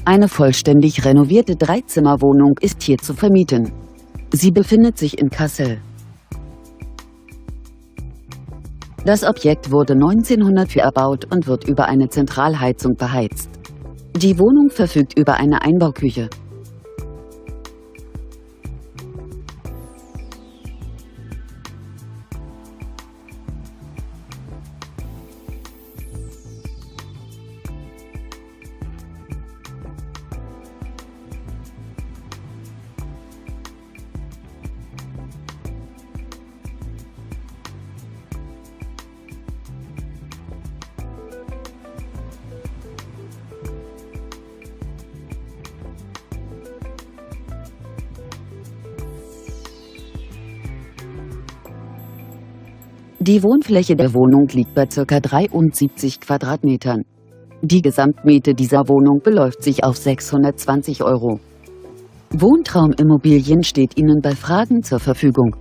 Eine vollständig renovierte Dreizimmerwohnung ist hier zu vermieten. Sie befindet sich in Kassel. Das Objekt wurde 1904 erbaut und wird über eine Zentralheizung beheizt. Die Wohnung verfügt über eine Einbauküche. Die Wohnfläche der Wohnung liegt bei ca. 73 Quadratmetern. Die Gesamtmiete dieser Wohnung beläuft sich auf 620 €. Wohntraumimmobilien steht Ihnen bei Fragen zur Verfügung.